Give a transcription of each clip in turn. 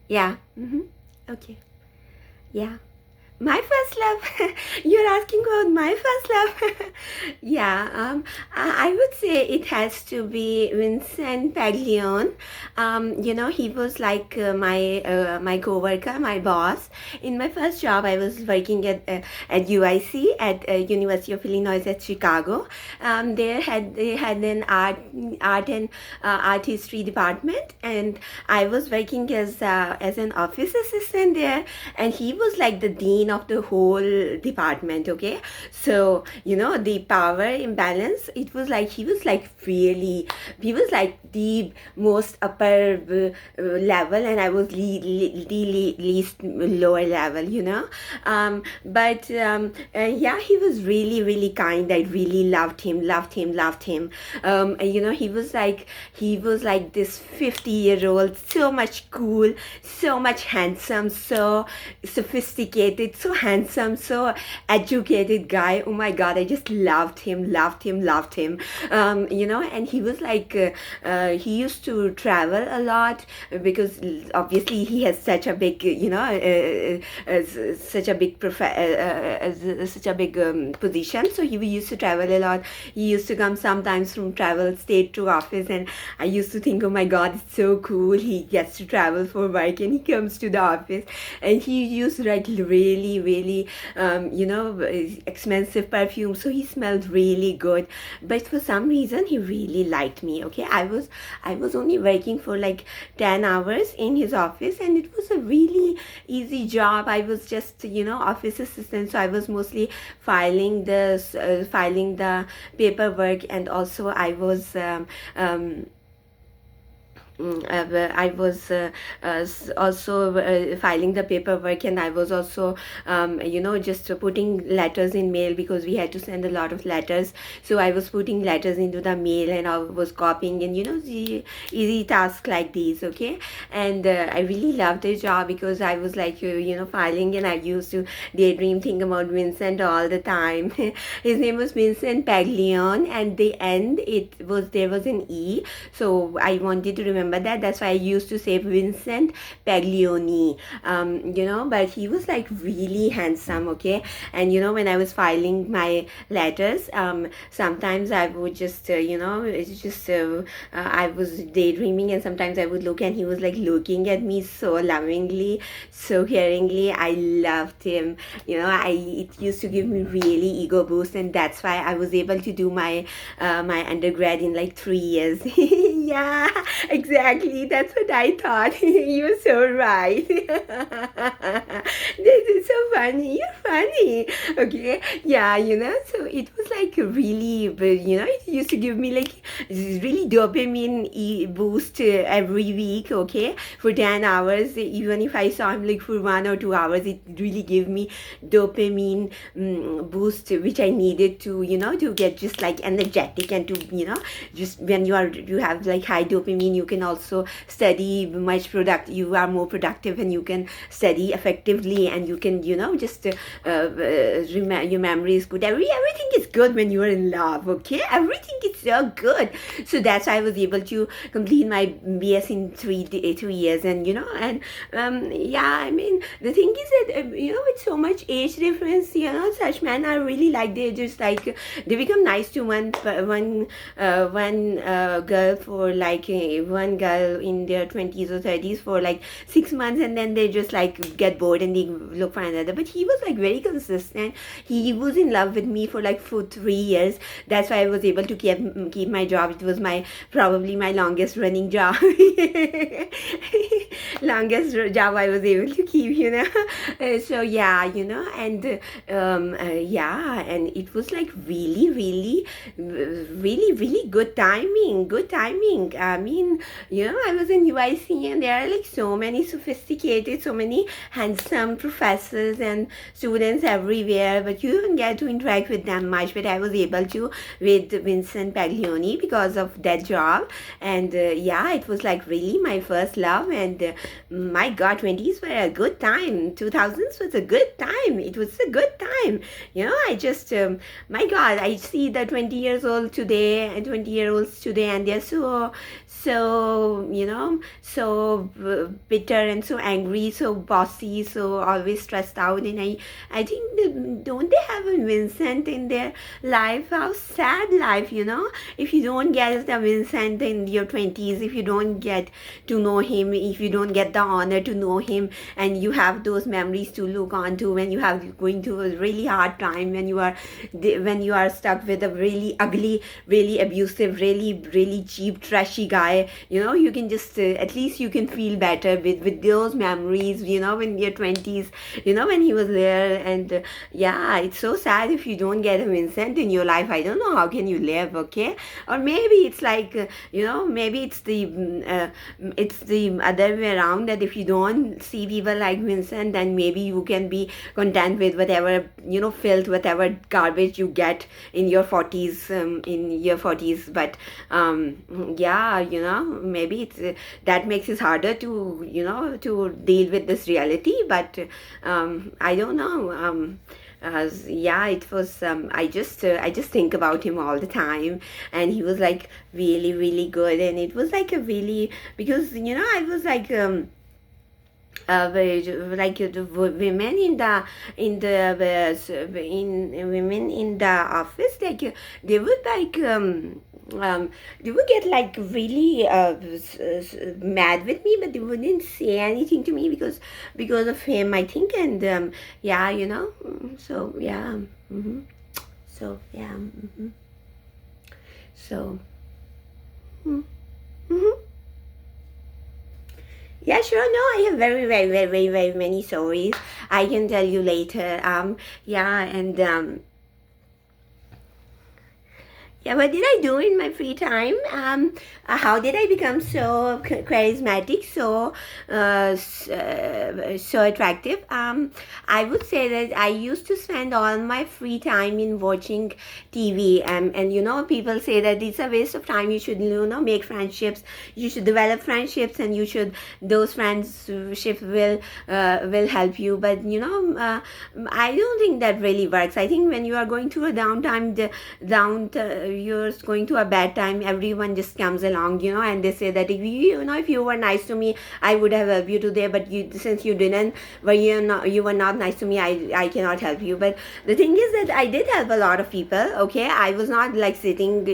Yeah. Okay. Yeah. My first love. You're asking about my first love. Yeah, I would say it has to be Vincent Paglione. He was like my coworker, my boss. In my first job, I was working at UIC at University of Illinois at Chicago. They had an art and art history department, and I was working as an office assistant there, and he was like the dean of the whole department. Okay, so the power imbalance, it was like he was like the most upper level, and I was the least lower level, but he was really really kind. I really loved him. He was like this 50-year-old, so much cool, so much handsome, so sophisticated, so handsome, so educated guy. Oh my god, I just loved him. And he was like, he used to travel a lot because obviously he has such a big, such a big such a big position. So he used to travel a lot. He used to come sometimes from travel state to office, and I used to think, oh my god, it's so cool. He gets to travel for work and he comes to the office, and he used like really, really, expensive perfume. So he smelled really good. But for some reason, he really liked me. Okay, I was only working for like 10 hours in his office, and it was a really easy job. I was just office assistant, so I was mostly filing the paperwork, and also I was I was also filing the paperwork, and I was also, just putting letters in mail because we had to send a lot of letters. So I was putting letters into the mail, and I was copying, and the easy tasks like these. Okay, and I really loved the job because I was like, filing, and I used to daydream, think about Vincent all the time. His name was Vincent Paglione, and the end there was an E, so I wanted to remember that. That's why I used to say Vincent Paglioni. But he was like really handsome. Okay, and when I was filing my letters, sometimes I would just I was daydreaming, and sometimes I would look, and he was like looking at me so lovingly, so caringly. I loved him. It used to give me really ego boost, and that's why I was able to do my undergrad in like 3 years. Yeah, exactly. That's what I thought. You're so right. This is so funny. You're funny. Okay. Yeah, so it was like really, it used to give me like really dopamine boost every week. Okay. For 10 hours, even if I saw him like for 1 or 2 hours, it really gave me dopamine boost, which I needed to get just like energetic, and to, just when you have like high dopamine, you can also study you are more productive, and you can study effectively, and you can just your memory is good. Everything is good when you are in love. Okay, everything is so good. So that's why I was able to complete my BS in 3 years. And yeah, I mean, the thing is that with so much age difference, such men are really like, they just like, they become nice to one girl for like one girl in their 20s or 30s for like 6 months, and then they just like get bored and they look for another. But he was like very consistent. He was in love with me for like for 3 years. That's why I was able to keep my job. It was probably my longest running job. Longest job I was able to keep. So yeah, yeah, and it was like really really really really good timing. I mean, I was in UIC, and there are like so many sophisticated, so many handsome professors and students everywhere, but you don't get to interact with them much. But I was able to with Vincent Paglioni because of that job. And yeah, it was like really my first love. And my god, 20s were a good time. 2000s was a good time. It was a good time. I just my god, I see the 20 years old today and 20-year-olds today, and they're so so bitter and so angry, so bossy, so always stressed out. And I think don't they have a Vincent in their life? How sad life, if you don't get the Vincent in your 20s, if you don't get to know him, if you don't get the honor to know him, and you have those memories to look on to when you have going through a really hard time, when you are stuck with a really ugly, really abusive, really cheap, trashy guy, you can just at least you can feel better with those memories, when you're 20s, when he was there. And yeah, it's so sad if you don't get a Vincent in your life. I don't know how can you live, okay? Or maybe it's like maybe it's the other way around, that if you don't see people like Vincent, then maybe you can be content with whatever filth, whatever garbage you get in your 40s, but yeah, maybe it's that makes it harder to to deal with this reality. But I don't know. Yeah, it was. I just think about him all the time, and he was like really good, and it was like a really, because I was like the women in women in the office, like they would like they would get like really mad with me, but they wouldn't say anything to me because of him, I think. And yeah, so yeah. So yeah. So mm-hmm. Yeah, sure. No, I have very many stories I can tell you later. Yeah, and yeah, what did I do in my free time? How did I become so charismatic, so attractive? I would say that I used to spend all my free time in watching TV. And people say that it's a waste of time. You should, make friendships. You should develop friendships, and those friendships will help you. But I don't think that really works. I think when you are going through a downtime, you're going through a bad time, everyone just comes along, and they say that if you were nice to me, I would have helped you today, but since you didn't, you were not nice to me, I cannot help you. But the thing is that I did help a lot of people, okay? I was not like sitting,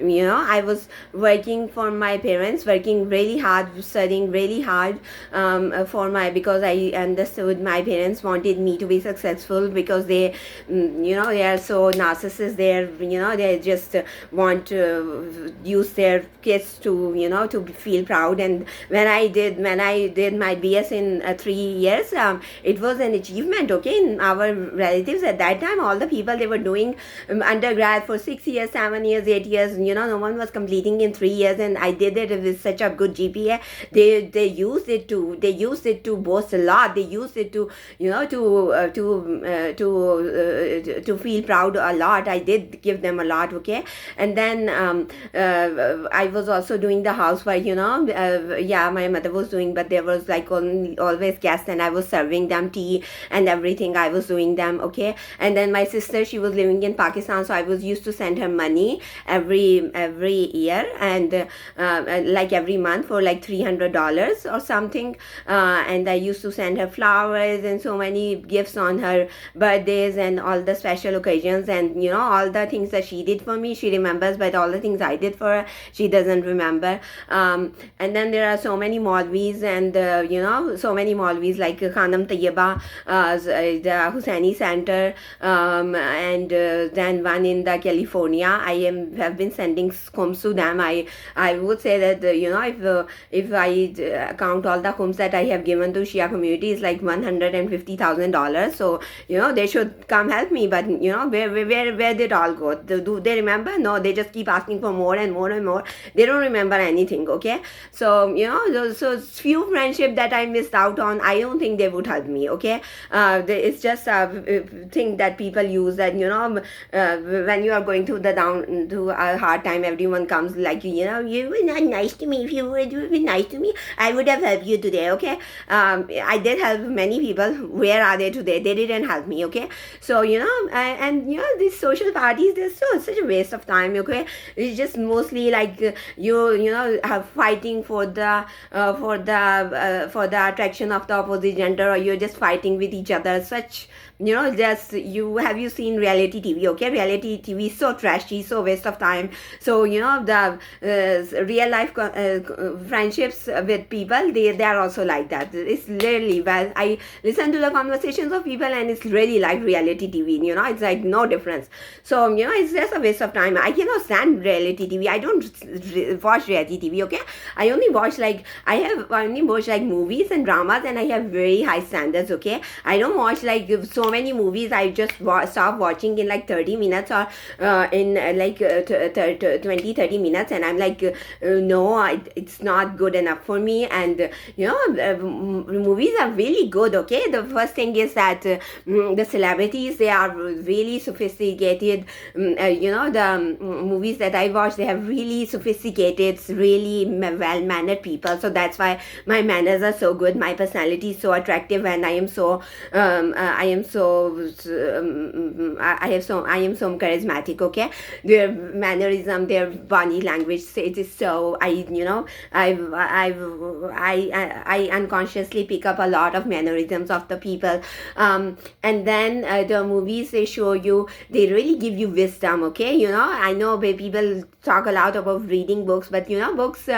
I was working for my parents, working really hard, studying really hard because I understood my parents wanted me to be successful, because they they are so narcissist. They just want to use their kids to to feel proud. And when I did my BS in 3 years, it was an achievement, okay? In our relatives at that time, all the people, they were doing undergrad for 6 years, 7 years, 8 years, no one was completing in 3 years, and I did it with such a good GPA. They used it to boast a lot. They used it to to feel proud a lot. I did give them a lot, okay? And then I was also doing the housework, yeah, my mother was doing, but there was like always guests, and I was serving them tea and everything. I was doing them, okay? And then my sister, she was living in Pakistan, so I was used to send her money every year, and like every month for like $300 or something. And I used to send her flowers and so many gifts on her birthdays and all the special occasions, and all the things that she did for me, she remembers, but all the things I did for her, she doesn't remember. And then there are so many Maulvis, and so many Maulvis like Khanam Tayyaba, the Hussaini Center, and then one in the California. I have been sending khums to them. I would say that if I count all the khums that I have given to Shia community, is like $150,000. So they should come help me. But where did all go? Do they remember? No, they just keep asking for more and more and more. They don't remember anything, okay? So so few friendship that I missed out on, I don't think they would help me, okay? It's just a thing that people use, that when you are going through a hard time, everyone comes like, you were not nice to me. If you would be nice to me, I would have helped you today, okay? I did help many people. Where are they today? They didn't help me, okay? So and these social parties, they're such a waste waste of time. Okay, it's just mostly like you know fighting for the attraction of the opposite gender, or you're just fighting with each other. Such, you know, just you seen reality TV? Okay, reality TV is so trashy, so waste of time. So you know the real life friendships with people, they are also like that. It's really well, I listen to the conversations of people, and it's really like reality TV. You know, it's like no difference. So you know, it's just a waste of time. I cannot stand reality TV. I don't watch reality TV. Okay, I have only watched like movies and dramas, and I have very high standards. Okay, I don't watch like so many movies. I just stop watching in like 30 minutes, or in 20-30 minutes, and I'm like no, it's not good enough for me. And you know, movies are really good. Okay, the first thing is that the celebrities, they are really sophisticated. You know, the movies that I watch, they have really sophisticated, really well mannered people. So that's why my manners are so good, my personality is so attractive, and I am so I am so charismatic. Okay, their mannerism, their body language, it is so, I unconsciously pick up a lot of mannerisms of the people. And then the movies, they show you, they really give you wisdom. Okay, you know, I know people talk a lot about reading books, but you know, books,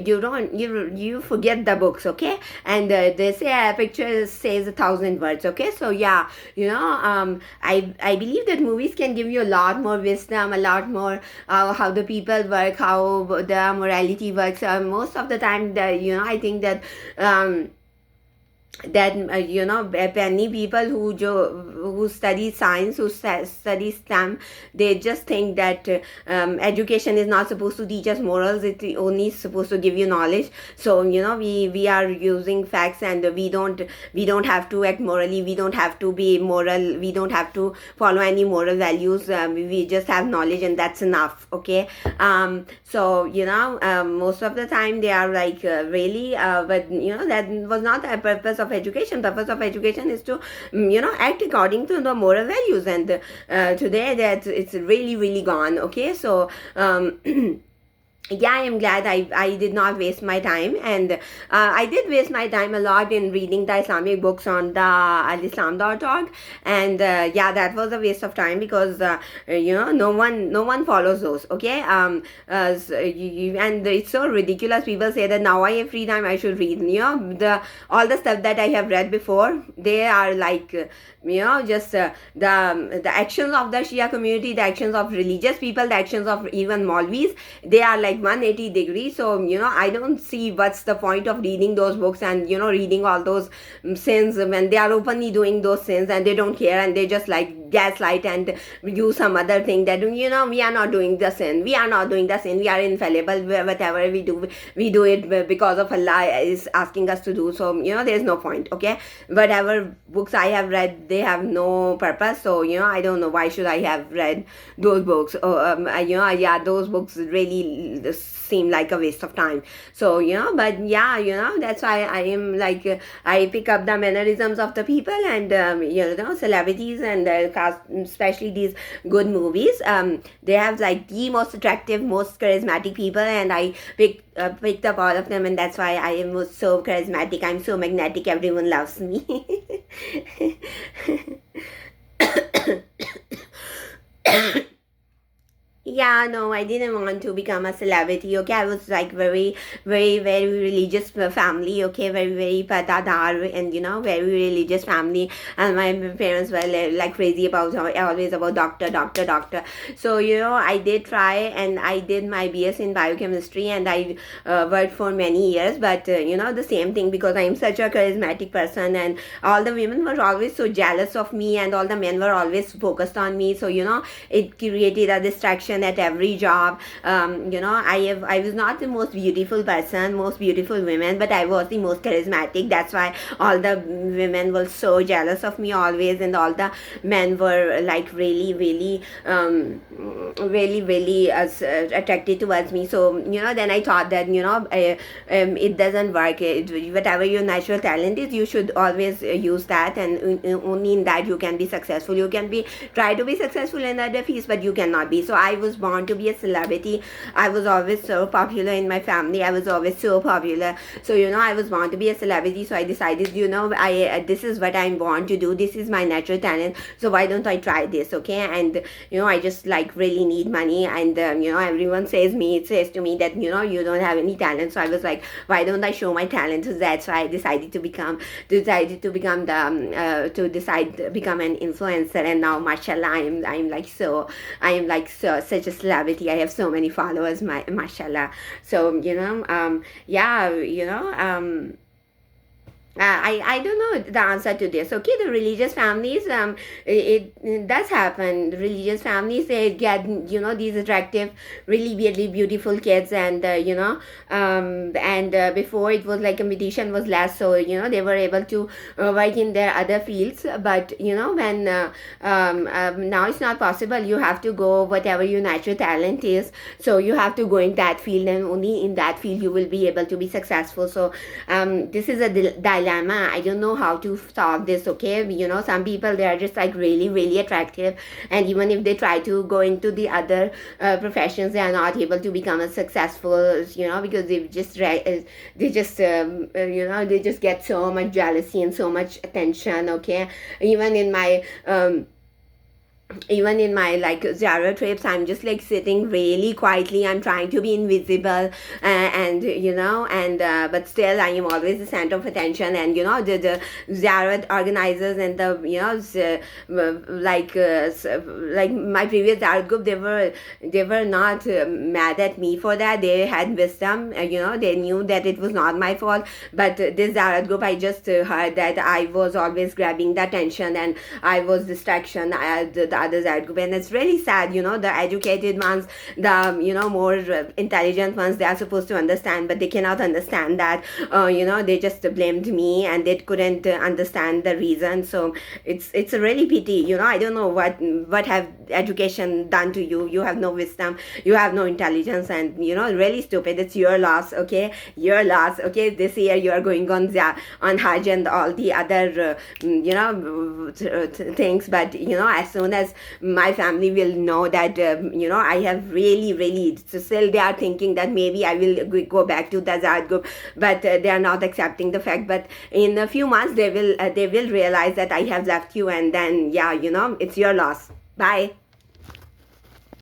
you forget the books. Okay, and they say a picture says 1,000 words. Okay, so yeah, you know, I believe that movies can give you a lot more wisdom, a lot more how the people work, how the morality works. Most of the time, I think that you know, many people who study science, who study STEM, they just think that education is not supposed to teach us morals, it only supposed to give you knowledge. So you know, we are using facts, and we don't have to act morally, we don't have to be moral, we don't have to follow any moral values. We just have knowledge, and that's enough. Okay, so you know, most of the time they are like really but you know, that was not the purpose of education. Purpose of education is to you know, act according to the moral values, and today that it's really gone. Okay, so yeah, I am glad I did not waste my time. And I did waste my time a lot in reading the Islamic books on the alislam.org. And yeah, that was a waste of time, because you know, no one follows those. Okay, and it's so ridiculous. People say that now I have free time, I should read. You know, all the stuff that I have read before, they are like you know, just the actions of the Shia community, the actions of religious people, the actions of even Maulvis, they are like 180 degrees. So you know, I don't see what's the point of reading those books, and you know, reading all those sins, when they are openly doing those sins, and they don't care, and they just like gaslight and use some other thing that, you know, we are not doing the sin, we are infallible, whatever we do it because of Allah is asking us to do. So you know, there's no point. Okay, whatever books I have read, they have no purpose. So you know, I don't know why should I have read those books. You know, yeah, those books really seem like a waste of time. So you know, but yeah, you know, that's why I am like I pick up the mannerisms of the people, and you know, celebrities, and especially these good movies, they have like the most attractive, most charismatic people, and I picked up all of them, and that's why I am so charismatic, I'm so magnetic, everyone loves me. Yeah, no, I didn't want to become a celebrity. Okay, I was like very religious family. Okay, very patadar, and you know, very religious family. And my parents were like crazy about always about doctor. So you know, I did try, and I did my BS in biochemistry, and I worked for many years. But you know, the same thing, because I am such a charismatic person, and all the women were always so jealous of me, and all the men were always focused on me. So you know, it created a distraction promotion at every job. I was not the most beautiful person, most beautiful women, but I was the most charismatic. That's why all the women were so jealous of me always, and all the men were like really, really, really, really attracted towards me. So then I thought that it doesn't work. Whatever your natural talent is, you should always use that, and only in that you can be successful. You can be try to be successful in other fields, but you cannot be. So I was born to be a celebrity. I was always so popular in my family. I was always so popular. So I was born to be a celebrity. So I decided, I this is what I'm born to do. This is my natural talent. So why don't I try this? Okay, and I just like really need money, and everyone says to me that you don't have any talent. So I was like, why don't I show my talent? So that's why I decided to become become an influencer. And now mashallah, I am like such a celebrity. I have so many followers, mashallah. So yeah, I don't know the answer to this. Okay, the religious families, it does happen. The religious families, they get these attractive, really really beautiful kids, and before it was like competition was less, so they were able to work in their other fields. But when now it's not possible. You have to go whatever your natural talent is. So you have to go in that field, and only in that field you will be able to be successful. So this is a dilemma. I don't know how to solve this. Okay, some people, they are just like really really attractive, and even if they try to go into the other professions, they are not able to become as successful, because they just they just get so much jealousy and so much attention. Okay, even in my like zero trips, I'm just like sitting really quietly. I'm trying to be invisible, but still I am always the center of attention. And the zero organizers and the like my previous zero group, they were not mad at me for that. They had wisdom. They knew that it was not my fault. But this zero group, I just heard that I was always grabbing the attention, and I was distraction. The others ad group, and it's really sad. The educated ones, the more intelligent ones, they are supposed to understand, but they cannot understand that. They just blamed me, and they couldn't understand the reason. So it's a really pity. I don't know what have education done to you. You have no wisdom, you have no intelligence, and really stupid. It's your loss. Okay, your loss. Okay, this year you are going on Hajj and all the other things. But as soon as my family will know that I have really really, so still they are thinking that maybe I will go back to the Azad group, but they are not accepting the fact. But in a few months they will realize that I have left you, and then it's your loss. Bye.